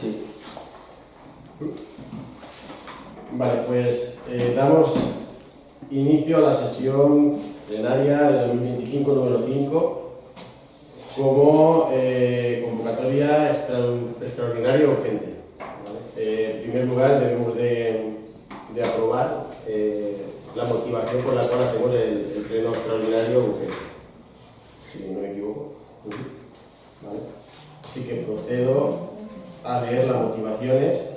Sí. Vale, pues damos inicio a la sesión plenaria de 2025 número 5 como convocatoria extraordinaria urgente. ¿Vale? En primer lugar, debemos de aprobar la motivación por la cual hacemos el pleno extraordinario urgente. Si no me equivoco. ¿Vale? Así que procedo a leer las motivaciones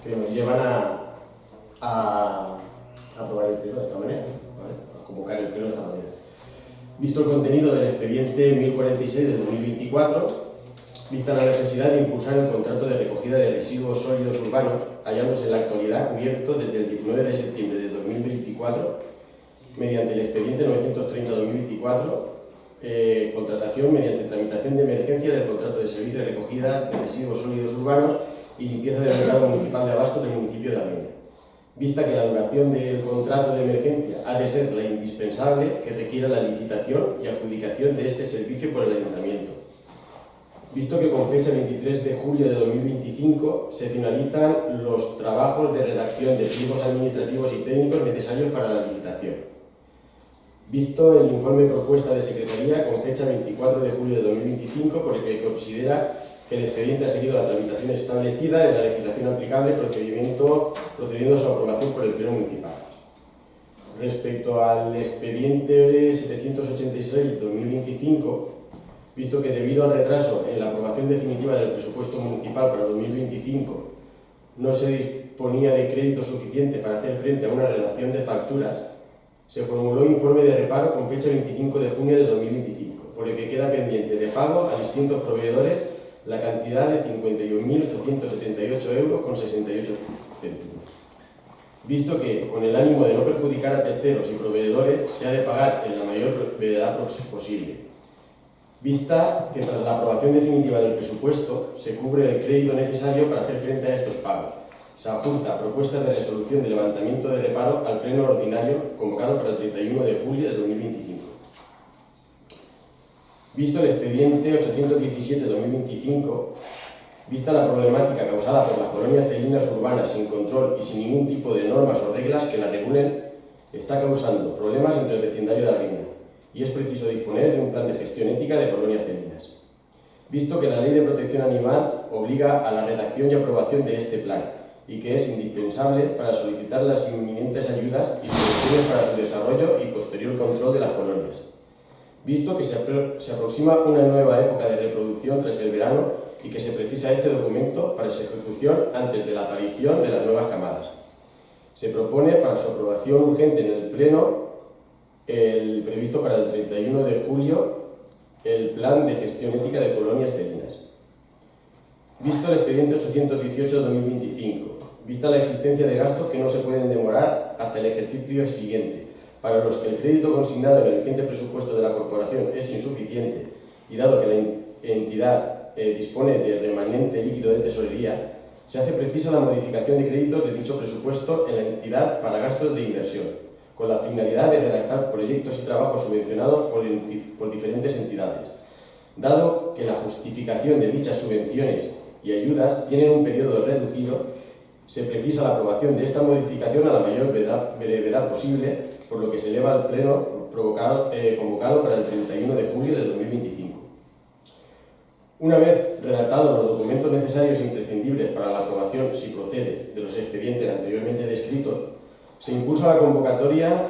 que nos llevan a aprobar el pleno de esta manera, ¿vale? A convocar el pleno de esta manera. Visto el contenido del expediente 1046 de 2024, vista la necesidad de impulsar el contrato de recogida de residuos sólidos urbanos, hallándose en la actualidad cubierto desde el 19 de septiembre de 2024 mediante el expediente 930-2024, contratación mediante tramitación de emergencia del contrato de servicio de recogida de residuos sólidos urbanos y limpieza del mercado municipal de abasto del municipio de Almeida. Vista que la duración del contrato de emergencia ha de ser la indispensable que requiera la licitación y adjudicación de este servicio por el Ayuntamiento. Visto que con fecha 23 de julio de 2025 se finalizan los trabajos de redacción de pliegos administrativos y técnicos necesarios para la licitación. Visto el informe propuesta de Secretaría con fecha 24 de julio de 2025, por el que considera que el expediente ha seguido la tramitación establecida en la legislación aplicable, procediendo su aprobación por el Pleno Municipal. Respecto al expediente 786-2025, visto que debido al retraso en la aprobación definitiva del presupuesto municipal para 2025 no se disponía de crédito suficiente para hacer frente a una relación de facturas, se formuló informe de reparo con fecha 25 de junio de 2025, por el que queda pendiente de pago a distintos proveedores la cantidad de 51.878 euros con 68 céntimos. Visto que, con el ánimo de no perjudicar a terceros y proveedores, se ha de pagar en la mayor brevedad posible. Vista que tras la aprobación definitiva del presupuesto se cubre el crédito necesario para hacer frente a estos pagos. Se adjunta propuesta de resolución de levantamiento de reparo al pleno ordinario convocado para el 31 de julio de 2025. Visto el expediente 817-2025, vista la problemática causada por las colonias felinas urbanas sin control y sin ningún tipo de normas o reglas que la regulen, está causando problemas entre el vecindario de Almeida y es preciso disponer de un plan de gestión ética de colonias felinas. Visto que la Ley de Protección Animal obliga a la redacción y aprobación de este plan y que es indispensable para solicitar las inminentes ayudas y subvenciones para su desarrollo y posterior control de las colonias. Visto que se aproxima una nueva época de reproducción tras el verano y que se precisa este documento para su ejecución antes de la aparición de las nuevas camadas. Se propone para su aprobación urgente en el Pleno el previsto para el 31 de julio el Plan de Gestión Ética de Colonias Felinas. Visto el expediente 818-2025, vista la existencia de gastos que no se pueden demorar hasta el ejercicio siguiente, para los que el crédito consignado en el vigente presupuesto de la Corporación es insuficiente y dado que la entidad dispone de remanente líquido de tesorería, se hace precisa la modificación de créditos de dicho presupuesto en la entidad para gastos de inversión, con la finalidad de redactar proyectos y trabajos subvencionados por diferentes entidades. Dado que la justificación de dichas subvenciones y ayudas tienen un periodo reducido, se precisa la aprobación de esta modificación a la mayor brevedad posible, por lo que se eleva al Pleno convocado para el 31 de julio de 2025. Una vez redactados los documentos necesarios e imprescindibles para la aprobación, si procede, de los expedientes anteriormente descritos, se impulsa la convocatoria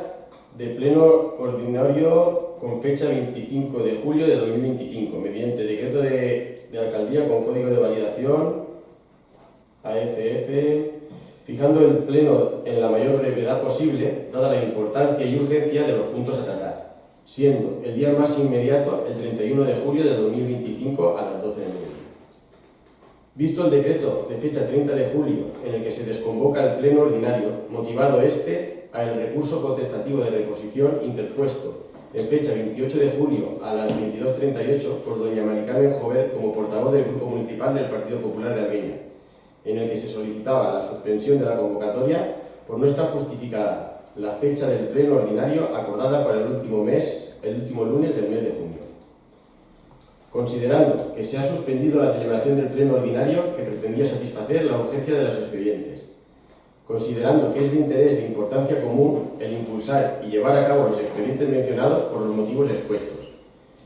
de pleno ordinario con fecha 25 de julio de 2025, mediante decreto de alcaldía con código de validación AFF, fijando el pleno en la mayor brevedad posible, dada la importancia y urgencia de los puntos a tratar, siendo el día más inmediato el 31 de julio de 2025 a las 12 de mediodía. Visto el decreto de fecha 30 de julio en el que se desconvoca el pleno ordinario, motivado este al recurso potestativo de reposición interpuesto en fecha 28 de julio a las 22:38 por doña Mari Carmen Jover como portavoz del Grupo Municipal del Partido Popular de Almeida, en el que se solicitaba la suspensión de la convocatoria por no estar justificada la fecha del pleno ordinario acordada para el último lunes del mes de junio. considerando que se ha suspendido la celebración del pleno ordinario que pretendía satisfacer la urgencia de los expedientes, considerando que es de interés e importancia común el impulsar y llevar a cabo los expedientes mencionados por los motivos expuestos,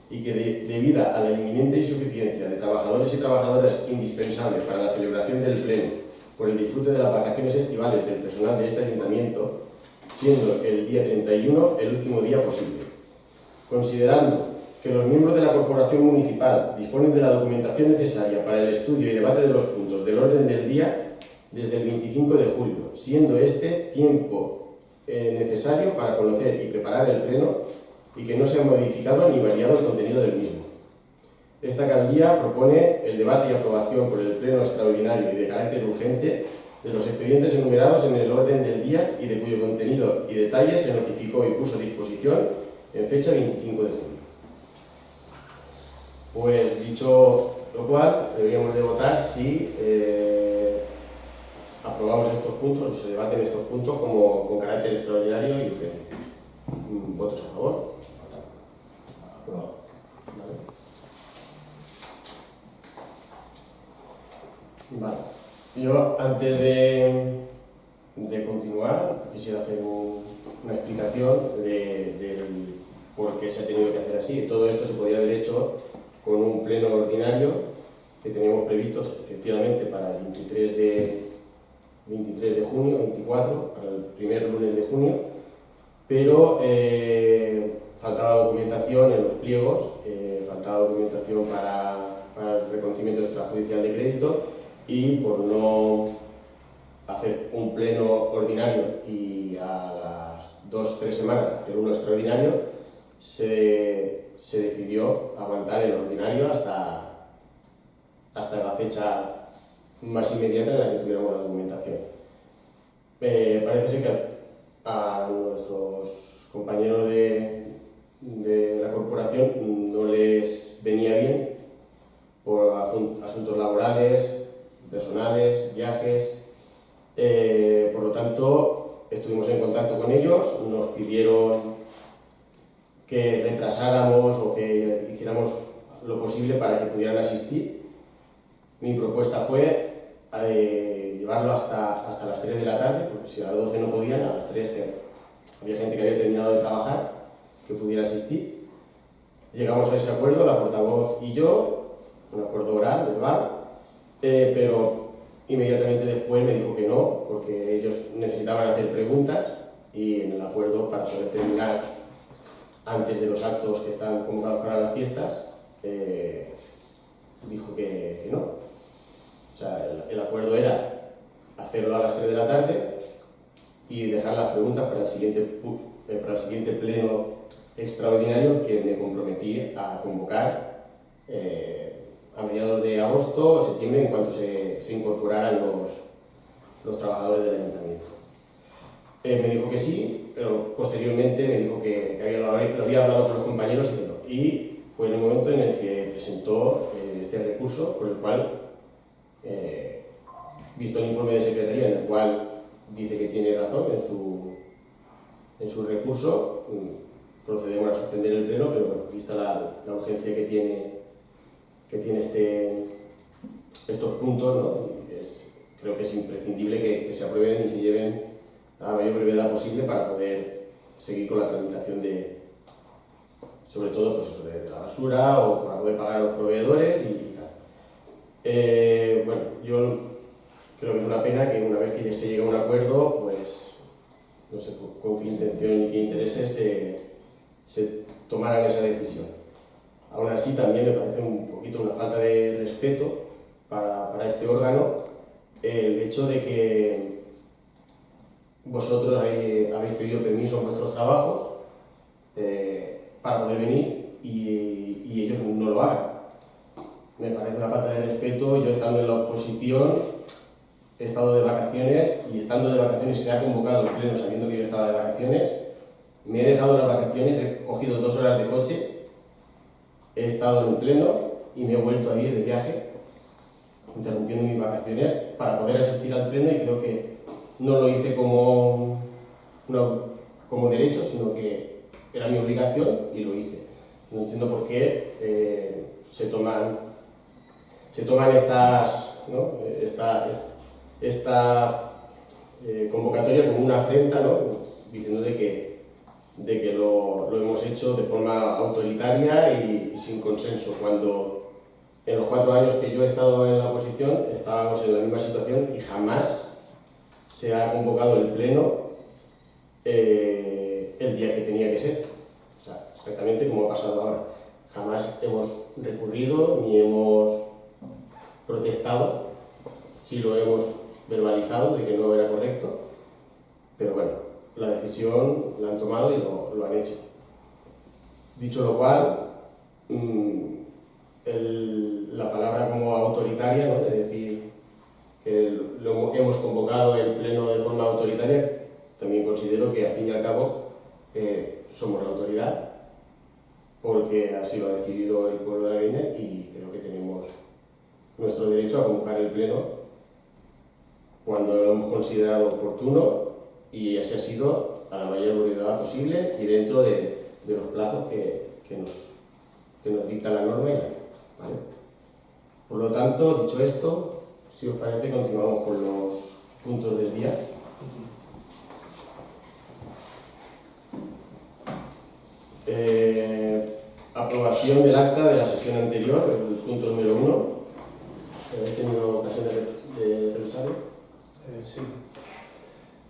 y que debido a la inminente insuficiencia de trabajadores y trabajadoras indispensables para la celebración del pleno por el disfrute de las vacaciones estivales del personal de este ayuntamiento, siendo el día 31 el último día posible, considerando que los miembros de la corporación municipal disponen de la documentación necesaria para el estudio y debate de los puntos del orden del día desde el 25 de julio, siendo este tiempo necesario para conocer y preparar el pleno y que no se ha modificado ni variado el contenido del mismo. Esta alcaldía propone el debate y aprobación por el pleno extraordinario y de carácter urgente de los expedientes enumerados en el orden del día y de cuyo contenido y detalles se notificó y puso a disposición en fecha 25 de julio. Pues dicho lo cual, deberíamos de votar si aprobamos estos puntos o se debaten estos puntos como con carácter extraordinario y urgente. ¿Votos a favor? Aprobado. Vale. Yo, antes de continuar, quisiera hacer una explicación del por qué se ha tenido que hacer así. Todo esto se podría haber hecho con un pleno ordinario que teníamos previsto efectivamente para el 23 de junio, 24, para el primer lunes de junio, pero faltaba documentación en los pliegos, faltaba documentación para el reconocimiento extrajudicial de crédito, y por no hacer un pleno ordinario y a las 2-3 semanas hacer uno extraordinario, se decidió aguantar el ordinario hasta la fecha más inmediata en la que tuviéramos la documentación. Parece ser que a nuestros compañeros de la corporación no les venía bien por asuntos laborales, personales, viajes. Por lo tanto, estuvimos en contacto con ellos, nos pidieron que retrasáramos o que hiciéramos lo posible para que pudieran asistir. Mi propuesta fue llevarlo hasta las 3 de la tarde, porque si a las 12 no podían, a las 3, que había gente que había terminado de trabajar, que pudiera asistir. Llegamos a ese acuerdo, la portavoz y yo, un acuerdo oral, verbal, pero inmediatamente después me dijo que no, porque ellos necesitaban hacer preguntas y en el acuerdo, para poder terminar antes de los actos que están convocados para las fiestas, dijo que no. O sea, el acuerdo era hacerlo a las 3 de la tarde y dejar las preguntas para el siguiente pleno extraordinario que me comprometí a convocar a mediados de agosto o septiembre, en cuanto se incorporaran los trabajadores del ayuntamiento. Me dijo que sí, pero posteriormente me dijo que lo había hablado con los compañeros y que no. Y fue en el momento en el que presentó este recurso, por el cual, visto el informe de secretaría, en el cual dice que tiene razón en su recurso, procedemos a suspender el pleno, pero bueno, vista la urgencia que tiene estos puntos, ¿no? Creo que es imprescindible que se aprueben y se lleven a la mayor brevedad posible para poder seguir con la tramitación sobre todo pues eso, de la basura, o para poder pagar a los proveedores y tal. Bueno, yo creo que es una pena que una vez que ya se llegue a un acuerdo, pues no sé con qué intención y qué intereses se tomaran esa decisión. Aún así, también me parece un poquito una falta de respeto para este órgano el hecho de que vosotros habéis pedido permiso en vuestros trabajos para poder venir y ellos no lo hagan. Me parece una falta de respeto. Yo, estando en la oposición, he estado de vacaciones, y estando de vacaciones se ha convocado el pleno sabiendo que yo estaba de vacaciones. Me he dejado las vacaciones, he cogido 2 horas de coche, he estado en el pleno y me he vuelto a ir de viaje, interrumpiendo mis vacaciones para poder asistir al pleno, y creo que no lo hice como derecho, sino que era mi obligación y lo hice. No entiendo por qué se toman estas, ¿no? esta convocatoria como una afrenta, ¿no? Diciendo de que lo hemos hecho de forma autoritaria y sin consenso, cuando en los 4 años que yo he estado en la oposición estábamos en la misma situación y jamás se ha convocado el pleno el día que tenía que ser. O sea, exactamente como ha pasado ahora. Jamás hemos recurrido ni hemos protestado, sí lo hemos verbalizado de que no era correcto, pero bueno, la decisión la han tomado y lo han hecho. Dicho lo cual, la palabra como autoritaria, ¿no? De decir que hemos convocado el pleno de forma autoritaria, también considero que al fin y al cabo somos la autoridad, porque así lo ha decidido el pueblo de Areña y creo que tenemos nuestro derecho a convocar el pleno cuando lo hemos considerado oportuno y así ha sido a la mayor brevedad posible y dentro de los plazos que nos dicta la norma y la ley, ¿vale? Por lo tanto, dicho esto, si os parece, continuamos con los puntos del día. Aprobación del acta de la sesión anterior, el punto número 1. ¿Habéis tenido ocasión de revisarlo? Sí.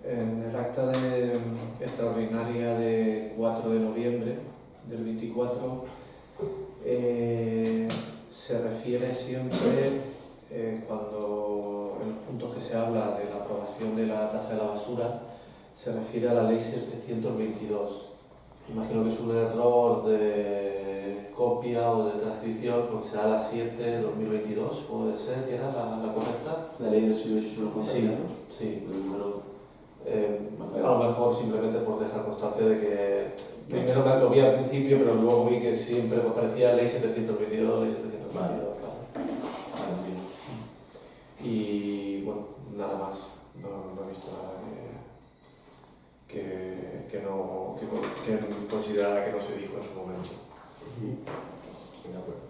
En el acta extraordinaria de 4 de noviembre del 24 se refiere siempre, cuando en los puntos que se habla de la aprobación de la tasa de la basura, se refiere a la ley 722. Imagino que es un error de copia o de transcripción, porque será la 7/2022, puede ser, que era la correcta. La ley de suelo contaminado. Sí, pero a lo mejor simplemente por dejar constancia de que primero lo vi al principio, pero luego vi que siempre me parecía ley 722, ley 722. Vale. Vale, bien. Y bueno, nada más, no he visto nada que considerara que no se dijo en su momento. De acuerdo.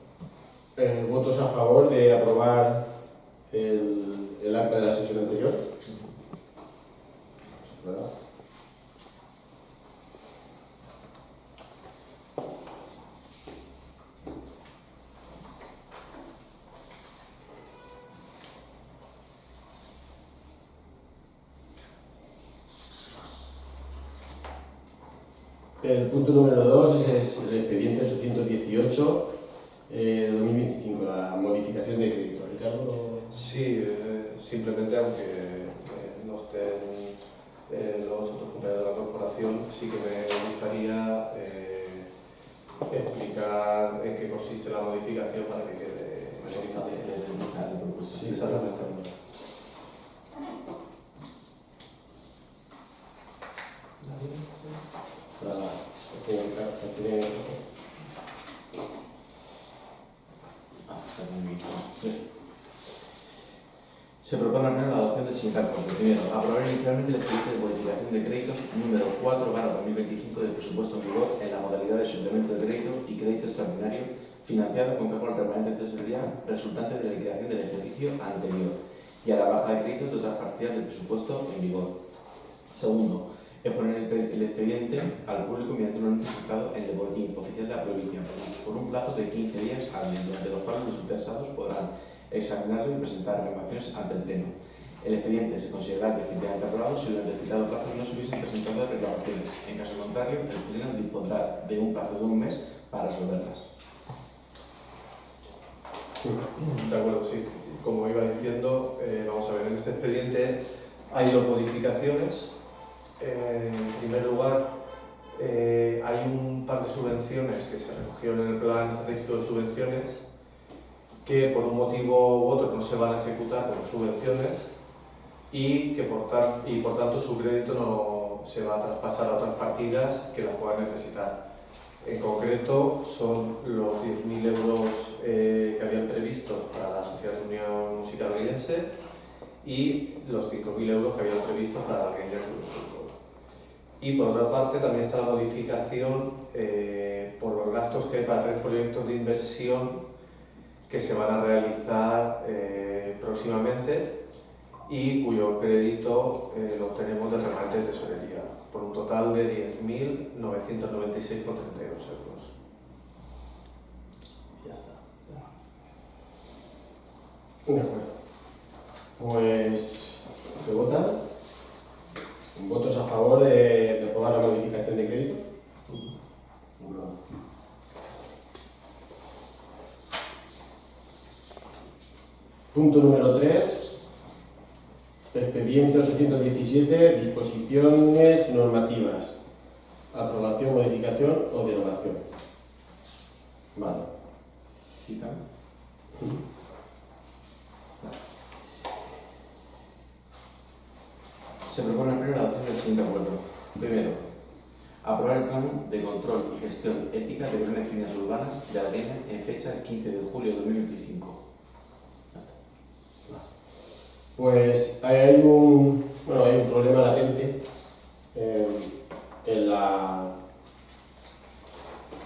¿Votos a favor de aprobar el acta de la sesión anterior? ¿Verdad? El punto número 2 es el expediente 818 de 2025, la modificación de crédito. Ricardo. Sí, simplemente aunque no estén los otros compañeros de la corporación, sí que me gustaría explicar en qué consiste la modificación para que quede Sí, exactamente. Se propone al la adopción del siguiente acuerdo. Primero, aprobar inicialmente el expediente de modificación de créditos número 4/2025 del presupuesto en vigor en la modalidad de suplemento de crédito y crédito extraordinario financiado con cargo al remanente tesorería resultante de la liquidación del ejercicio anterior y a la baja de créditos de otras partidas del presupuesto en vigor. Segundo, exponer el expediente al público mediante un anuncio publicado en el boletín oficial de la provincia por un plazo de 15 días hábiles, durante los cuales los interesados podrán examinarlo y presentar reclamaciones ante el Pleno. El expediente se considerará definitivamente aprobado si durante el citado plazo no se hubiesen presentado reclamaciones. En caso contrario, el Pleno dispondrá de un plazo de un mes para resolverlas. De acuerdo, sí. Como iba diciendo, vamos a ver, en este expediente hay 2 modificaciones. En primer lugar, hay un par de subvenciones que se recogieron en el Plan Estratégico de Subvenciones que por un motivo u otro no se van a ejecutar como subvenciones y por tanto su crédito no se va a traspasar a otras partidas que las puedan necesitar. En concreto son los 10.000 euros que habían previsto para la Sociedad de Unión Musical Aguilense y los 5.000 euros que habían previsto para la Aguileña Club de Fútbol. Y por otra parte también está la modificación por los gastos que hay para 3 proyectos de inversión que se van a realizar próximamente y cuyo crédito lo obtenemos del remanente de tesorería, por un total de 10.996,32 euros. Ya está. De acuerdo. Pues, ¿se votan? ¿Votos a favor de aprobar la modificación de crédito? Punto número 3. Expediente 817. Disposiciones normativas. Aprobación, modificación o derogación. Vale. ¿Cita? Se propone primero la adopción del siguiente acuerdo. Primero, aprobar el plan de control y gestión ética de bienes finas urbanas de Algaine en fecha 15 de julio de 2025. Pues hay un problema latente en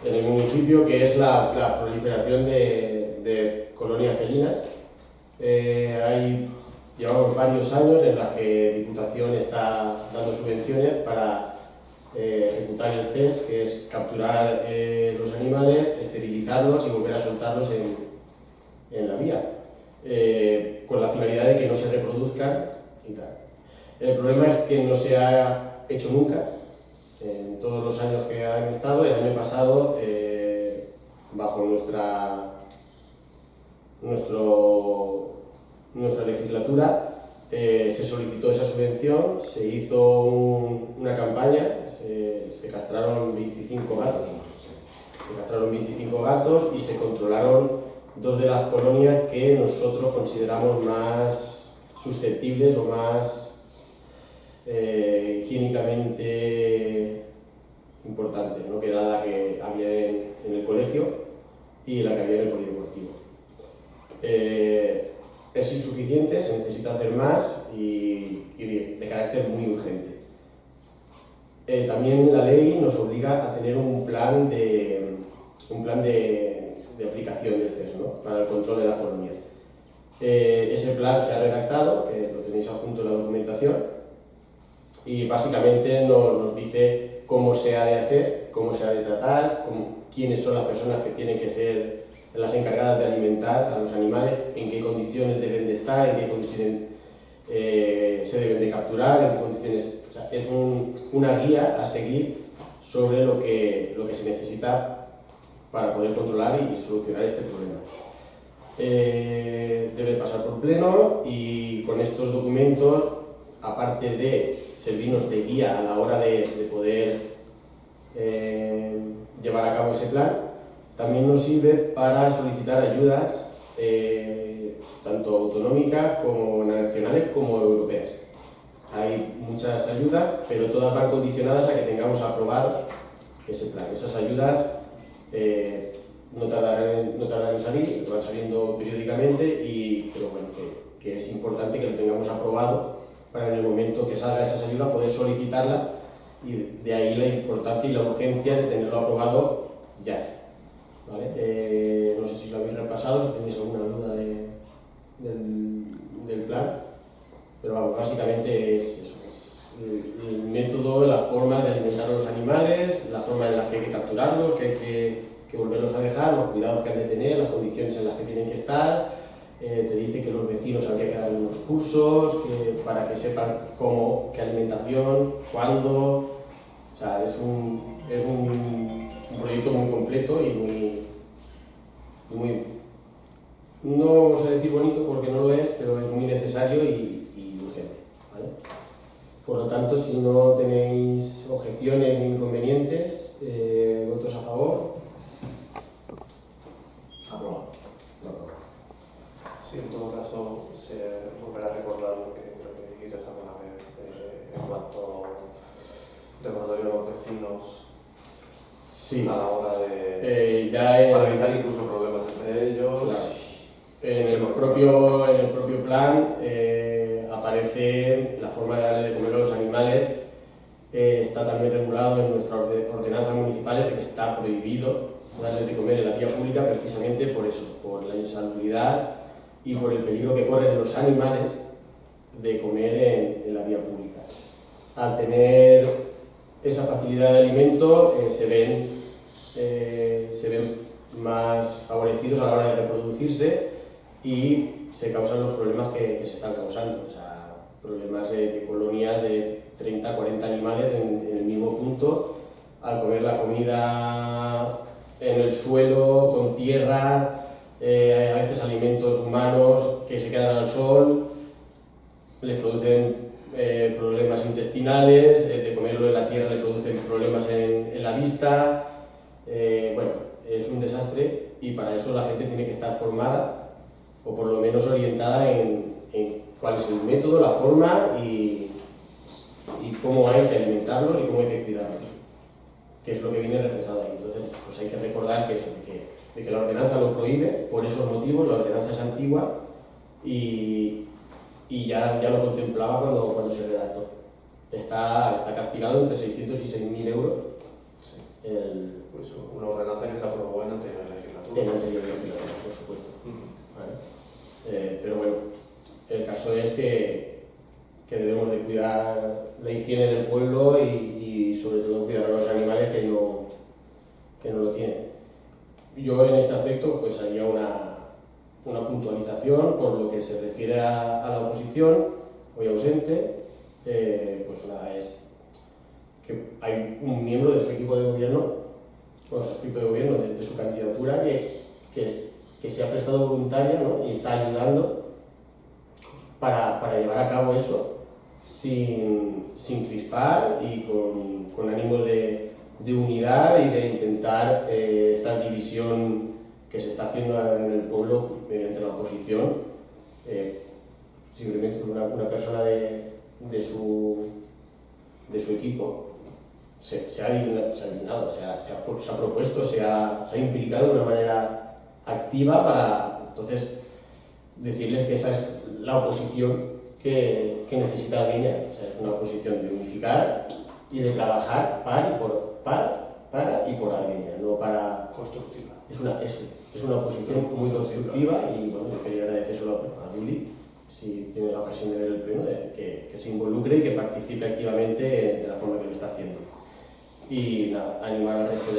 el municipio, que es la proliferación de colonias felinas. Llevamos varios años en los que Diputación está dando subvenciones para ejecutar el CES, que es capturar los animales, esterilizarlos y volver a soltarlos en la vía, con la finalidad de que no se reproduzcan y tal. El problema es que no se ha hecho nunca, en todos los años que han estado. El año pasado, bajo nuestra legislatura, se solicitó esa subvención, se hizo una campaña, se castraron 25 gatos. Se castraron 25 gatos y se controlaron 2 de las colonias que nosotros consideramos más susceptibles o más higiénicamente importantes, ¿no? Que era la que había en el colegio y la que había en el polideportivo. Es insuficiente, se necesita hacer más y de carácter muy urgente. También la ley nos obliga a tener un plan de aplicación del CES, ¿no? Para el control de las colonias. Ese plan se ha redactado, que lo tenéis adjunto en la documentación, y básicamente nos dice cómo se ha de hacer, cómo se ha de tratar, quiénes son las personas que tienen que ser las encargadas de alimentar a los animales, en qué condiciones deben de estar, en qué condiciones se deben de capturar, en qué condiciones... O sea, es una guía a seguir sobre lo que se necesita para poder controlar y solucionar este problema. Debe pasar por pleno y con estos documentos, aparte de servirnos de guía a la hora de poder llevar a cabo ese plan, también nos sirve para solicitar ayudas tanto autonómicas como nacionales como europeas. Hay muchas ayudas, pero todas van condicionadas a que tengamos aprobado ese plan. Esas ayudas no tardarán en salir, van saliendo periódicamente, pero bueno, que es importante que lo tengamos aprobado para en el momento que salga esas ayudas poder solicitarla, y de ahí la importancia y la urgencia de tenerlo aprobado ya. ¿Vale? No sé si lo habéis repasado, si tenéis alguna duda del plan, pero vamos, básicamente es eso, es el método, la forma de alimentar a los animales, la forma en la que hay que capturarlos, que hay que volverlos a dejar, los cuidados que han de tener, las condiciones en las que tienen que estar. Te dice que los vecinos habría que dar unos cursos para que sepan cómo, qué alimentación, cuándo. O sea, es un proyecto muy completo y muy, no vamos a decir bonito porque no lo es, pero es muy necesario y urgente, ¿vale? Por lo tanto, si no tenéis objeciones ni inconvenientes, votos a favor. Aprobado. Sí, en todo caso, se volverá a recordar lo que dijiste alguna vez en cuanto recordatorio a los vecinos. Sí. A la hora de para evitar incluso problemas entre ellos. Claro. En el propio plan aparece la forma de darle de comer a los animales. Está también regulado en nuestra ordenanza municipal de que está prohibido darles de comer en la vía pública precisamente por eso, por la insalubridad y por el peligro que corren los animales de comer en la vía pública. Al tener esa facilidad de alimento se ven más favorecidos a la hora de reproducirse y se causan los problemas que se están causando, o sea, problemas de colonias de 30, 40 animales en el mismo punto, al comer la comida en el suelo, con tierra, a veces alimentos humanos que se quedan al sol, les producen problemas intestinales, de comerlo en la tierra les producen problemas en la vista. Bueno, es un desastre y para eso la gente tiene que estar formada o por lo menos orientada en cuál es el método, la forma y cómo hay que alimentarlos y cómo hay que cuidarlos, que es lo que viene reflejado ahí. Entonces, pues hay que recordar que eso, de que la ordenanza lo prohíbe, por esos motivos, la ordenanza es antigua y ya lo contemplaba cuando se redactó. Está castigado entre 600 y 6.000 euros. Sí. Pues una ordenanza que se aprobó en anterior legislatura. En anterior legislatura, por supuesto. ¿Vale? Pero bueno, el caso es que debemos de cuidar la higiene del pueblo y sobre todo cuidar a los animales que no lo tienen. Yo en este aspecto pues haría una puntualización por lo que se refiere a la oposición, hoy ausente. Pues nada, es que hay un miembro de su equipo de gobierno, de su candidatura, que se ha prestado voluntaria, ¿no? Y está ayudando para llevar a cabo eso sin crispar y con ánimo de unidad y de intentar esta división que se está haciendo en el pueblo mediante la oposición. Simplemente una persona de su equipo se ha alineado, se ha propuesto, se ha implicado de una manera activa para entonces decirles que esa es la oposición que necesita Argueña. O sea, es una oposición de unificar y de trabajar para y por Argueña, no para... Constructiva. Es una oposición muy constructiva y bueno, yo quería agradecérselo a Duli, si tiene la ocasión de ver el pleno, que se involucre y que participe activamente de la forma que lo está haciendo. Y nada, animar al resto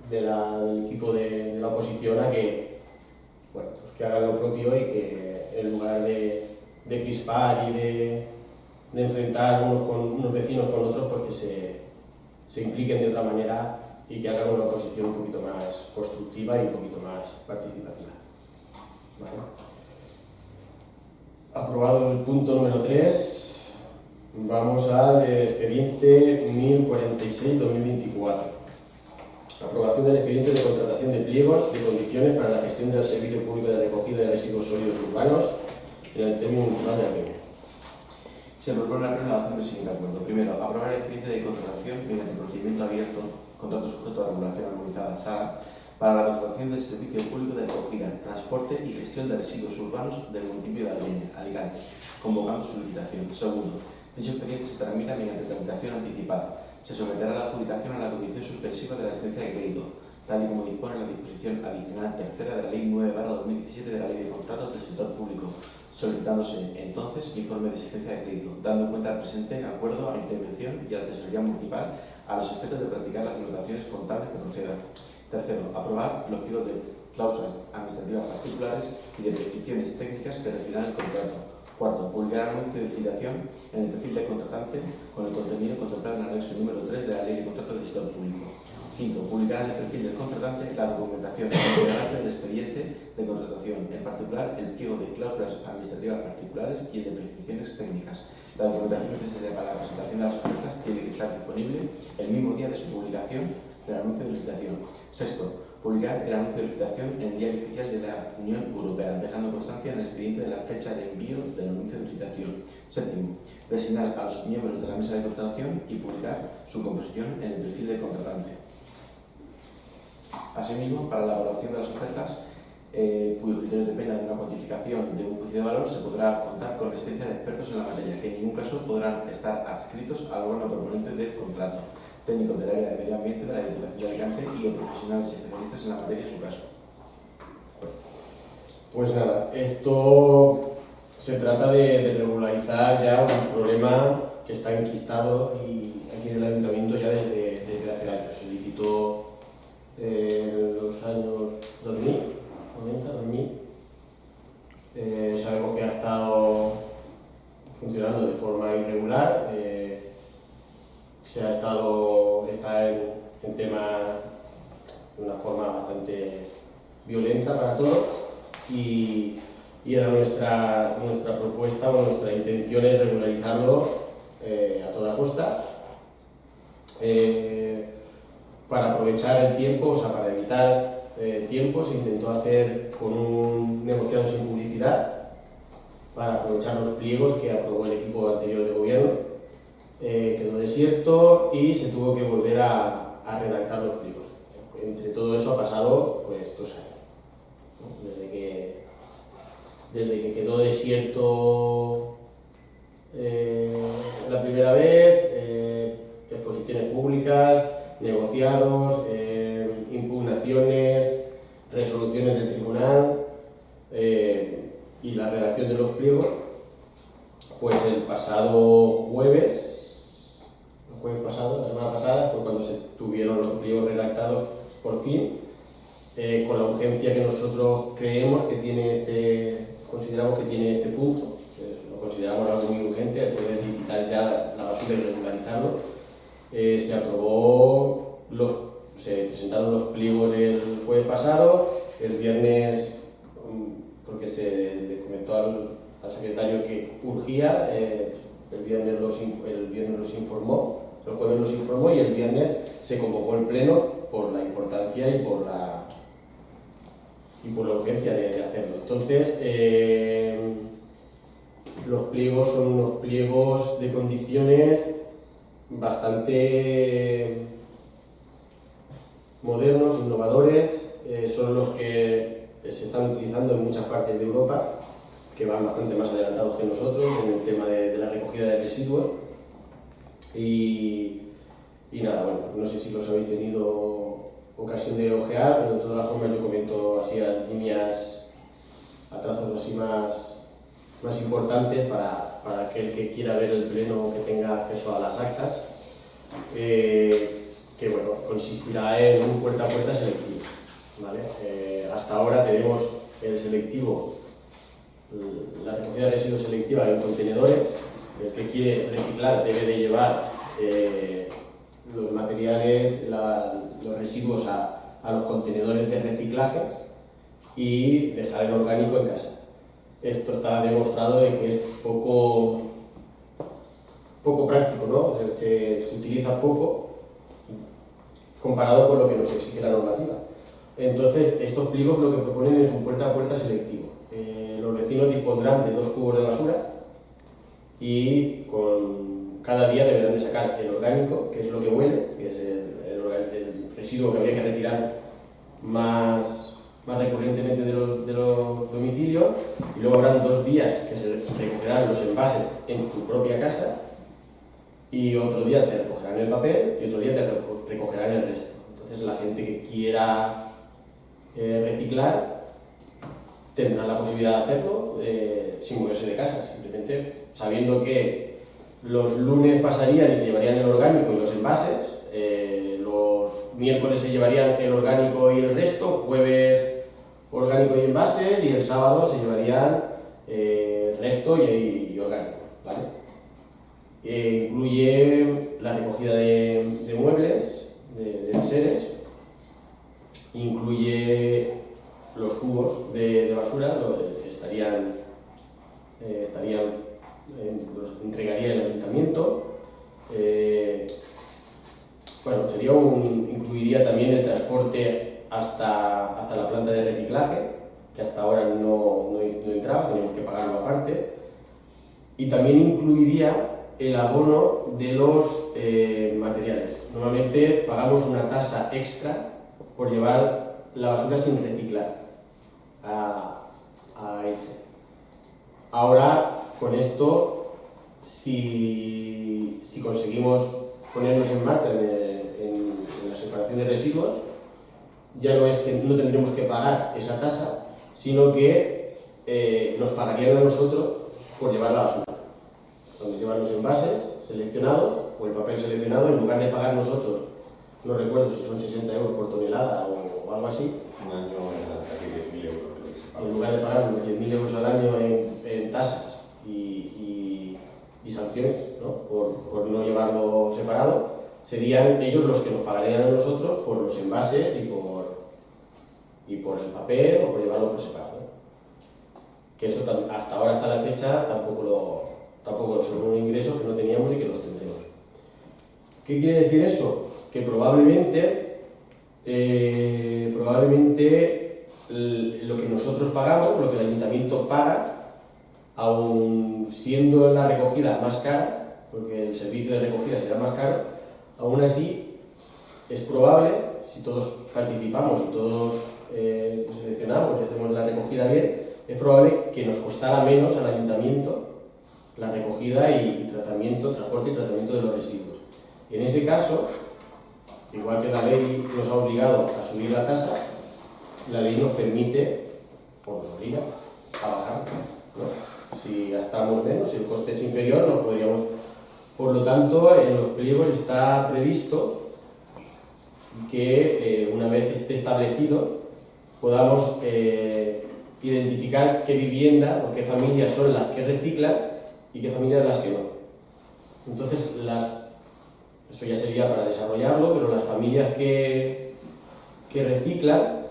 del equipo de la oposición a que, bueno, pues que hagan lo propio y que en lugar de crispar y de enfrentar unos vecinos con otros, porque se impliquen de otra manera y que hagan una oposición un poquito más constructiva y un poquito más participativa. ¿Vale? Aprobado el punto número 3, vamos al expediente 1046-2024. Aprobación del expediente de contratación de pliegos de condiciones para la gestión del servicio público de recogida de residuos sólidos urbanos en el término municipal de Argueña. Se propone la renovación del siguiente acuerdo. Primero, aprobar el expediente de contratación mediante procedimiento abierto, contrato sujeto a regulación armonizada SAR, para la contratación del servicio público de recogida, transporte y gestión de residuos urbanos del municipio de Argueña, Alicante, convocando su licitación. Segundo, dicho expediente se tramita mediante tramitación anticipada. Se someterá a la adjudicación a la condición suspensiva de la asistencia de crédito, tal y como dispone la disposición adicional tercera de la Ley 9/2017 de la Ley de Contratos del Sector Público, solicitándose entonces informe de asistencia de crédito, dando cuenta al presente acuerdo a la intervención y a la tesorería municipal a los efectos de practicar las anotaciones contables que procedan. Tercero, aprobar los pliegos de cláusulas administrativas particulares y de prescripciones técnicas que regirán el contrato. Cuarto, publicar el anuncio de licitación en el perfil del contratante con el contenido contemplado en el anexo número 3 de la Ley de Contratos del Sector Público. Quinto, publicar en el perfil del contratante la documentación integral del expediente de contratación, en particular el pliego de cláusulas administrativas particulares y el de prescripciones técnicas. La documentación necesaria para la presentación de las ofertas tiene que estar disponible el mismo día de su publicación del anuncio de licitación. Sexto, publicar el anuncio de licitación en el diario oficial de la Unión Europea, dejando constancia en el expediente de la fecha de envío del anuncio de licitación. Séptimo, designar a los miembros de la mesa de contratación y publicar su composición en el perfil del contratante. Asimismo, para la elaboración de las ofertas, cuyo criterio dependa de una cuantificación de un juicio de valor, se podrá contar con la asistencia de expertos en la materia, que en ningún caso podrán estar adscritos al órgano proponente del contrato. técnicos del área de medio ambiente de la Diputación de Alicante y o profesionales especialistas en la materia en su caso. Pues nada, esto se trata de regularizar ya un problema que está enquistado y aquí en el Ayuntamiento ya desde hace años. Se licitó en los años 2000, 90, 2000. Sabemos que ha estado funcionando de forma irregular. Está en tema de una forma bastante violenta para todos y era nuestra propuesta o nuestra intención es regularizarlo a toda costa para aprovechar el tiempo, o sea, para evitar tiempo. Se intentó hacer con un negociado sin publicidad para aprovechar los pliegos que aprobó el equipo anterior de gobierno. Quedó desierto y se tuvo que volver a redactar los pliegos. Entre todo eso ha pasado pues 2 años, ¿no? Desde que quedó desierto la primera vez, exposiciones públicas, negociados, impugnaciones, resoluciones del tribunal y la redacción de los pliegos, pues el pasado jueves pasado, la semana pasada, fue cuando se tuvieron los pliegos redactados por fin, con la urgencia que nosotros consideramos que tiene este punto. Lo consideramos algo muy urgente, el poder licitar ya la basura y regularizarlo. Se presentaron los pliegos el jueves pasado, el viernes, porque se le comentó al secretario que urgía, el viernes los informó, el jueves los informó y el viernes se convocó el pleno por la importancia y por la urgencia de hacerlo. Entonces, los pliegos son unos pliegos de condiciones bastante modernos, innovadores, son los que se están utilizando en muchas partes de Europa, que van bastante más adelantados que nosotros en el tema de la recogida de residuos. Y nada, bueno, no sé si los habéis tenido ocasión de ojear, pero de todas formas yo comento así a líneas, a trazos así más importantes para aquel que quiera ver el pleno, que tenga acceso a las actas, que bueno, consistirá en un puerta a puerta selectivo, ¿vale? Hasta ahora tenemos el selectivo, la recogida de residuos selectiva en contenedores. El que quiere reciclar debe de llevar los materiales, los residuos a los contenedores de reciclaje y dejar el orgánico en casa. Esto está demostrado de que es poco práctico, ¿no? O sea, se utiliza poco comparado con lo que nos exige la normativa. Entonces, estos pliegos lo que proponen es un puerta a puerta selectivo. Los vecinos dispondrán de 2 cubos de basura y cada día deberán de sacar el orgánico, que es lo que huele, que es el residuo que habría que retirar más recurrentemente de los domicilios, y luego habrán 2 días que se recogerán los envases en tu propia casa y otro día te recogerán el papel y otro día te recogerán el resto. Entonces la gente que quiera reciclar tendrá la posibilidad de hacerlo sin moverse de casa, simplemente sabiendo que los lunes pasarían y se llevarían el orgánico y los envases, los miércoles se llevarían el orgánico y el resto, jueves orgánico y envases, y el sábado se llevarían resto y orgánico, ¿vale? Incluye la recogida de muebles, de enseres, incluye los cubos de basura, los entregaría el ayuntamiento. Bueno, incluiría también el transporte hasta la planta de reciclaje, que hasta ahora no entraba, teníamos que pagarlo aparte. Y también incluiría el abono de los materiales. Normalmente pagamos una tasa extra por llevar la basura sin reciclar a Elche. Ahora, con esto, si conseguimos ponernos en marcha en en la separación de residuos, ya no es que no tendremos que pagar esa tasa, sino que nos pagarían a nosotros por llevar la basura. Donde llevan los envases seleccionados o el papel seleccionado, en lugar de pagar nosotros, no recuerdo si son 60 euros por tonelada o algo así. Un año era casi 10.000 euros lo que se paga. En lugar de pagar unos 10.000 euros al año en tasas y sanciones, ¿no? por no llevarlo separado, serían ellos los que nos pagarían a nosotros por los envases y por el papel o por llevarlo por separado. Que eso hasta ahora, hasta la fecha, tampoco son unos ingresos que no teníamos y que los tendremos. ¿Qué quiere decir eso? Que probablemente lo que nosotros pagamos, lo que el ayuntamiento paga, aun siendo la recogida más cara, porque el servicio de recogida será más caro, aún así es probable, si todos participamos y todos seleccionamos y hacemos la recogida bien, es probable que nos costara menos al ayuntamiento la recogida y transporte y tratamiento de los residuos. Y en ese caso, igual que la ley nos ha obligado a subir la tasa, la ley nos permite, o nos obliga, a bajar, ¿no? Si gastamos menos, si el coste es inferior, nos podríamos... Por lo tanto, en los pliegos está previsto que una vez esté establecido podamos identificar qué vivienda o qué familias son las que reciclan y qué familias las que no. Entonces, eso ya sería para desarrollarlo, pero las familias que reciclan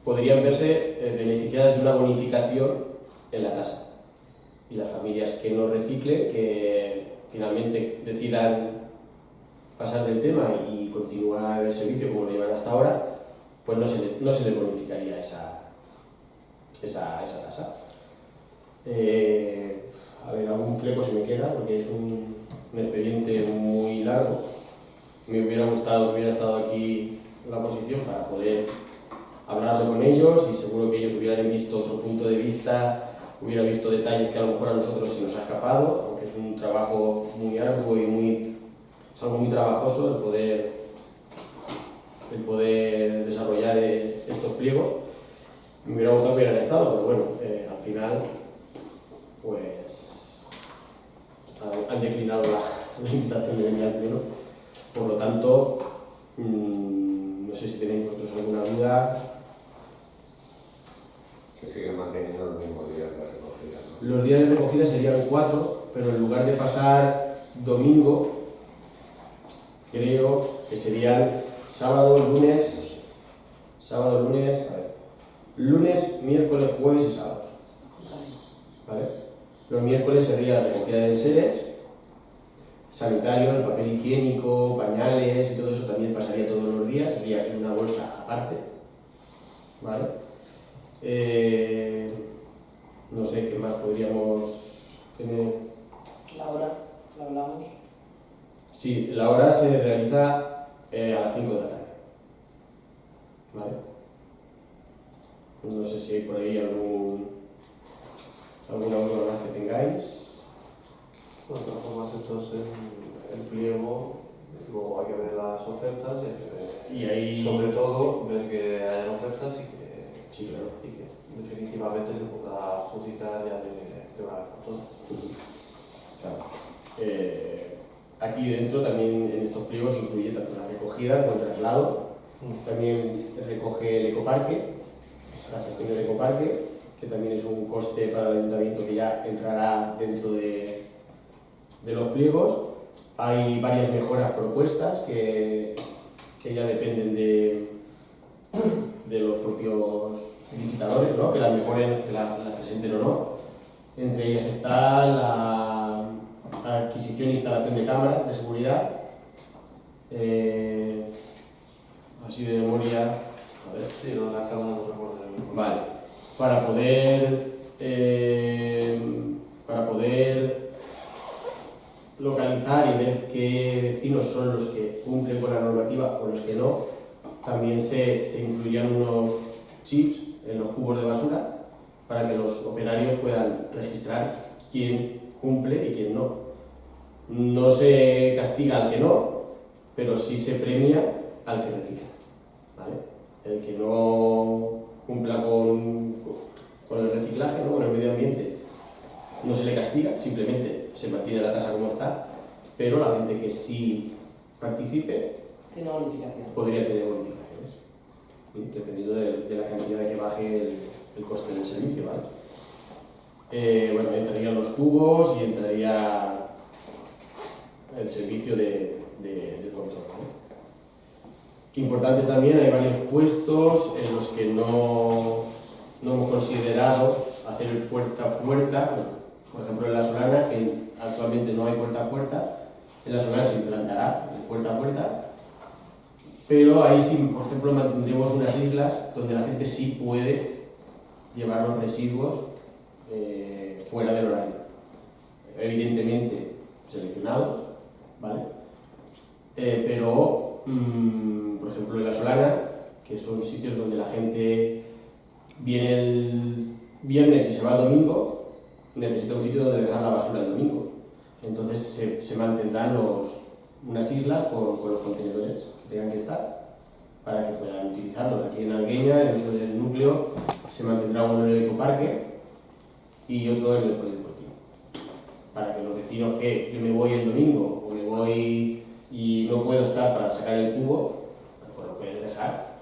podrían verse beneficiadas de una bonificación en la tasa. Y las familias que no reciclen, que finalmente decidan pasar del tema y continuar el servicio como lo llevan hasta ahora, pues no se les bonificaría esa tasa. A ver, algún fleco se me queda porque es un expediente muy largo. Me hubiera gustado que hubiera estado aquí en la posición para poder hablarlo con ellos y seguro que ellos hubieran visto otro punto de vista, hubiera visto detalles que a lo mejor a nosotros se nos ha escapado, aunque es un trabajo muy arduo y es algo muy trabajoso el poder desarrollar estos pliegos. Me hubiera gustado que hubieran estado, pero bueno, al final pues han declinado la invitación de venir al pleno. Por lo tanto, no sé si tenéis vosotros alguna duda. Se siguen manteniendo los mismos días de recogida, ¿no? Los días de recogida serían 4, pero en lugar de pasar domingo, creo que serían lunes, miércoles, jueves y sábados. ¿Vale? Los miércoles sería la recogida de enseres, sanitario, el papel higiénico, pañales y todo eso también pasaría todos los días, sería en una bolsa aparte. ¿Vale? No sé qué más podríamos tener. La hora, la hablamos. Sí, la hora se realiza a las 5 de la tarde. ¿Vale? No sé si hay por ahí alguna duda más que tengáis. Bueno, de todas formas, esto es el pliego, luego hay que ver las ofertas Y ahí... sobre todo ver que hayan ofertas y que, Sí, claro. y que definitivamente se pueda adjudicar ya de una vez por todas. Claro. Aquí dentro también en estos pliegos incluye tanto la recogida como el traslado. También recoge el ecoparque, la gestión del ecoparque, que también es un coste para el ayuntamiento que ya entrará dentro de los pliegos. Hay varias mejoras propuestas que ya dependen de los propios licitadores, ¿no? Que las mejoren, que las presenten o no. Entre ellas está la adquisición e instalación de cámaras de seguridad. Así de memoria, a ver. Sí, lo de la cámara no recuerdo. Vale. Para poder localizar y ver qué vecinos son los que cumplen con la normativa o los que no, también se incluirían unos chips en los cubos de basura para que los operarios puedan registrar quién cumple y quién no. No se castiga al que no, pero sí se premia al que recicla, ¿vale? El que no cumpla con el reciclaje, ¿no? Con el medio ambiente, no se le castiga, simplemente se mantiene la tasa como está, pero la gente que sí participe Tiene bonificación. podría tener bonificaciones, ¿sí? Dependiendo de la cantidad de que baje el coste del servicio, ¿vale? Bueno, entrarían los cubos y entraría el servicio de control, ¿no? Importante también, hay varios puestos en los que no hemos considerado hacer el puerta a puerta. Por ejemplo, en La Solana, que actualmente no hay puerta a puerta, en La Solana se implantará el puerta a puerta, pero ahí sí, por ejemplo, mantendremos unas islas donde la gente sí puede llevar los residuos fuera del horario. Evidentemente seleccionados, ¿vale? Pero, por ejemplo, en La Solana, que son sitios donde la gente viene el viernes y se va el domingo, necesita un sitio donde dejar la basura el domingo. Entonces se mantendrán unas islas con los contenedores que tengan que estar para que puedan utilizarlos. Aquí en Algueña, dentro del núcleo, se mantendrá uno en el ecoparque y otro en el polideportivo. Para que los vecinos que yo me voy el domingo o me voy y no puedo estar para sacar el cubo, pues lo puedes dejar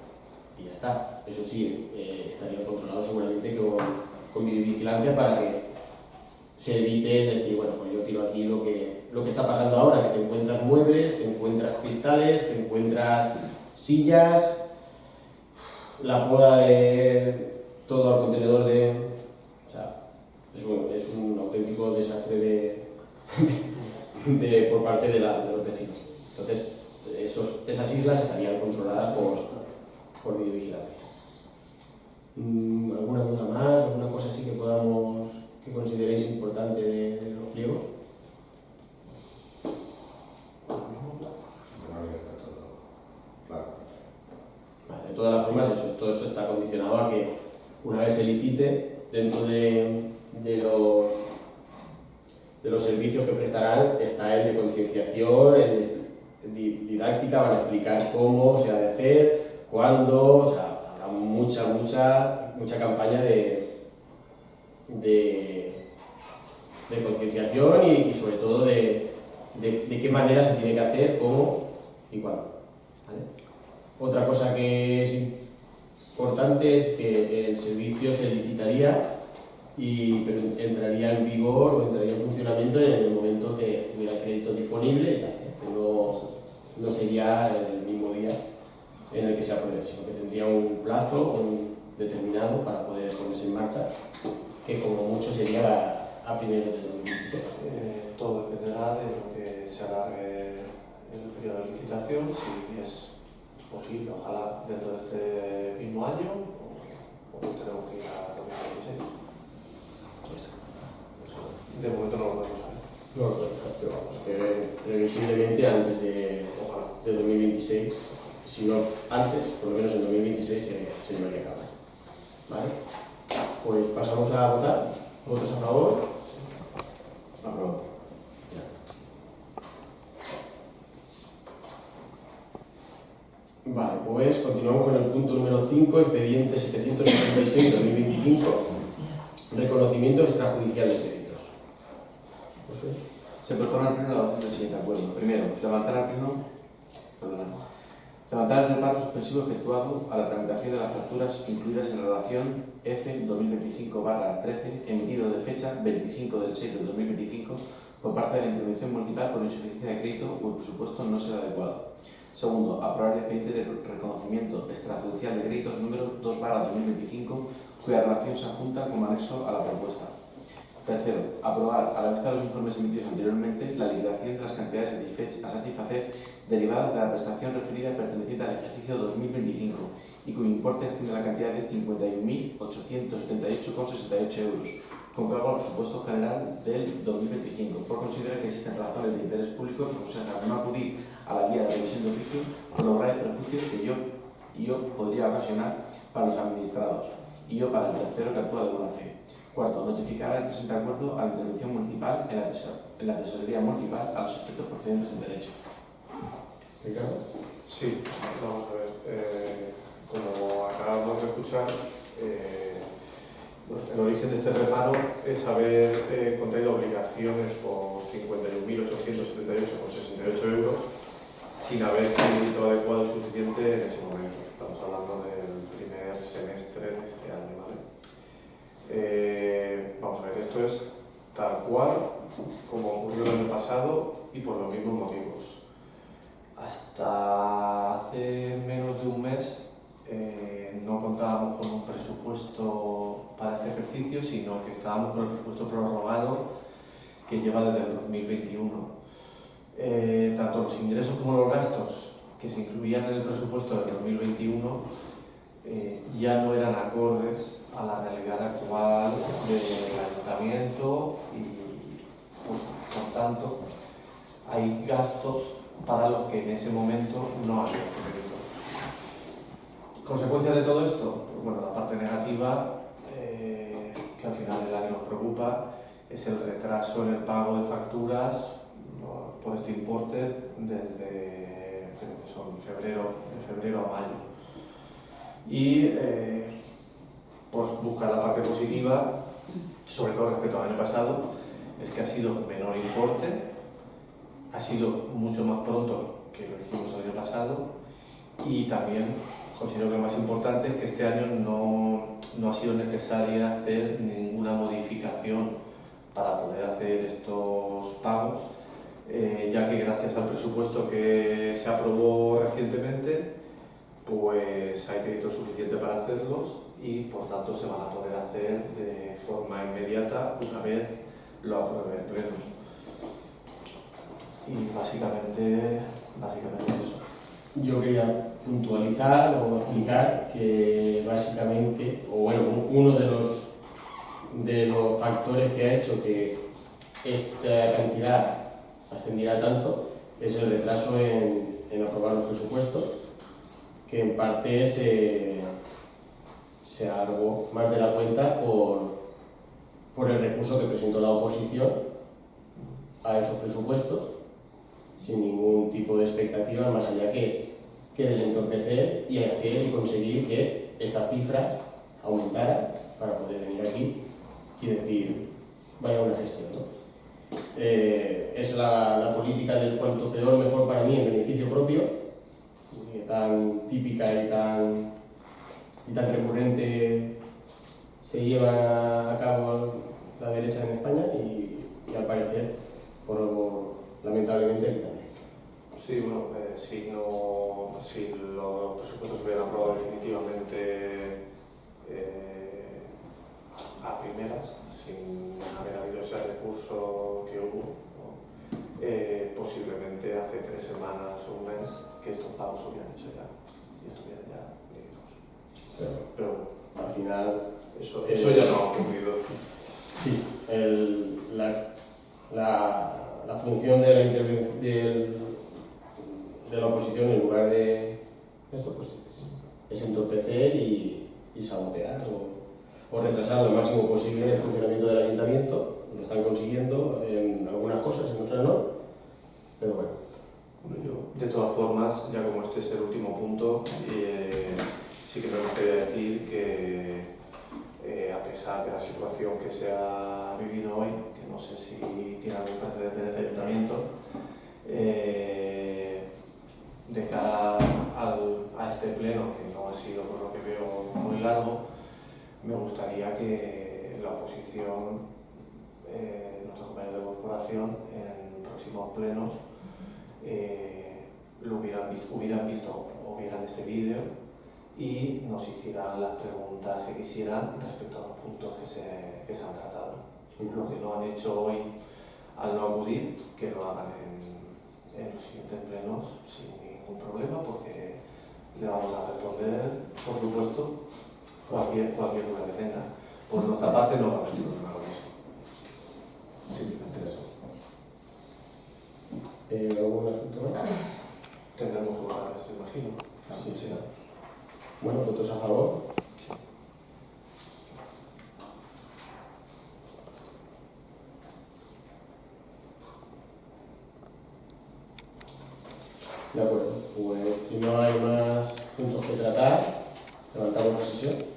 y ya está. Eso sí, estaría controlado seguramente con videovigilancia para que se evite decir, bueno, pues yo tiro aquí lo que está pasando ahora, que te encuentras muebles, te encuentras cristales, te encuentras sillas, la poda de todo al contenedor o sea, es un auténtico desastre por parte de los vecinos. Entonces, esas islas estarían controladas por videovigilancia. ¿Alguna duda más? ¿Alguna cosa así que consideréis importante de los pliegos? Vale, de todas las formas, todo esto está condicionado a que una vez se licite, dentro de los servicios que prestarán está el de concienciación, el de didáctica, van a explicar cómo se ha de hacer, cuándo, o sea, habrá mucha campaña de concienciación y sobre todo de qué manera se tiene que hacer, cómo y cuándo, ¿vale? Otra cosa que es importante es que el servicio se licitaría pero entraría en vigor o entraría en funcionamiento en el momento que hubiera el crédito disponible y tal, que no sería el mismo día en el que se apruebe, sino que tendría un plazo determinado para poder ponerse en marcha, que como mucho sería a primeros de 2026. Todo dependerá de lo que se alargue el periodo de licitación, si es posible, ojalá dentro de este mismo año, o tenemos que ir a 2026. De momento no lo podemos saber. No lo podemos saber, pero vamos, previsiblemente antes de 2026, si no antes, por lo menos en 2026 se llevaría a cabo. ¿Vale? Pues pasamos a votar. ¿Votos a favor? Aprobado. Vale, pues continuamos con el punto número 5, expediente 776-2025, reconocimiento extrajudicial de créditos. José. Se propone al Pleno la adopción del siguiente acuerdo. Primero, levantar el reparo suspensivo efectuado a la tramitación de las facturas incluidas en la relación F-2025/13, emitido de fecha 25 del 6 del 2025 por parte de la intervención municipal por insuficiencia de crédito o el presupuesto no será adecuado. Segundo, aprobar el expediente de reconocimiento extrajudicial de créditos número 2/2025, cuya relación se adjunta como anexo a la propuesta. Tercero, aprobar, a la vista de los informes emitidos anteriormente, la liquidación de las cantidades a satisfacer derivadas de la prestación referida perteneciente al ejercicio 2025 y cuyo importe asciende a la cantidad de 51.878,68 euros, con cargo al presupuesto general del 2025, por considerar que existen razones de interés público que aconsejan no acudir a la guía de revisión de oficio por los graves perjuicios que yo podría ocasionar para los administrados y yo para el tercero que actúa de buena fe. Cuarto, notificar el presente acuerdo a la intervención municipal en la tesorería municipal a los efectos procedentes en derecho. Ricardo. Sí, vamos a ver. Como acabamos de escuchar, bueno, el origen de este reparo es haber contraído obligaciones por 51.878,68 euros sin haber crédito adecuado y suficiente en ese momento. Estamos hablando del primer semestre de este año, ¿vale? Vamos a ver, esto es tal cual como ocurrió el año pasado y por los mismos motivos. Hasta hace menos de un mes no contábamos con un presupuesto para este ejercicio, sino que estábamos con el presupuesto prorrogado que lleva desde el 2021. Tanto los ingresos como los gastos que se incluían en el presupuesto del 2021 ya no eran acordes a la realidad actual del ayuntamiento y, pues, por tanto, hay gastos para los que en ese momento no había crédito. ¿Consecuencias de todo esto? Pues, bueno, la parte negativa, que al final del año nos preocupa, es el retraso en el pago de facturas, ¿no?, por este importe desde, creo que son de febrero a mayo. Y por buscar la parte positiva, sobre todo respecto al año pasado, es que ha sido menor importe, ha sido mucho más pronto que lo hicimos el año pasado, y también considero que lo más importante es que este año no ha sido necesaria hacer ninguna modificación para poder hacer estos pagos, ya que gracias al presupuesto que se aprobó recientemente, pues hay crédito suficiente para hacerlos y por tanto se van a poder hacer de forma inmediata una vez lo apruebe el Pleno. Y básicamente eso. Yo quería puntualizar o explicar que básicamente, o bueno, uno de los factores que ha hecho que esta cantidad ascendiera tanto es el retraso en aprobar los presupuestos, que en parte se alargó más de la cuenta por el recurso que presentó la oposición a esos presupuestos, sin ningún tipo de expectativa más allá que desentorpecer y hacer y conseguir que estas cifras aumentaran para poder venir aquí y decir, vaya una gestión, ¿no? Es la política del cuanto peor mejor para mí en beneficio propio, tan típica y tan recurrente se lleva a cabo la derecha en España y al parecer, lamentablemente, aquí también. Sí, bueno, si los presupuestos se hubieran aprobado definitivamente a primeras, sin haber habido ese recurso que hubo, ¿no?, posiblemente hace 3 semanas o un mes que estos pagos se hubieran hecho ya y estuvieran ya listos. Pero al final eso ya no ha ocurrido. Sí, la función de la intervención de la oposición, en lugar de esto, pues es entorpecer y sabotear o retrasar lo máximo posible el funcionamiento del ayuntamiento. Lo están consiguiendo en algunas cosas, en otras no, pero bueno. Yo, de todas formas, ya como este es el último punto, sí que me gustaría decir que a pesar de la situación que se ha vivido hoy, que no sé si tiene algún precedente en este ayuntamiento, de cara a este pleno, que no ha sido, por lo que veo, muy largo, me gustaría que la oposición, nuestros compañeros de corporación, en próximos plenos hubieran visto o vieran este vídeo y nos hicieran las preguntas que quisieran respecto a los puntos que se han tratado. Lo que no han hecho hoy al no acudir, que lo hagan en los siguientes plenos sin ningún problema, porque le vamos a responder, por supuesto, cualquier duda que tenga. Por nuestra parte no va a haber problema con eso. Simplemente eso. ¿Algún asunto más? Tendremos que votar esto, imagino. Sí. Bueno, ¿votos a favor? Sí. De acuerdo, pues si no hay más puntos que tratar, levantamos la sesión.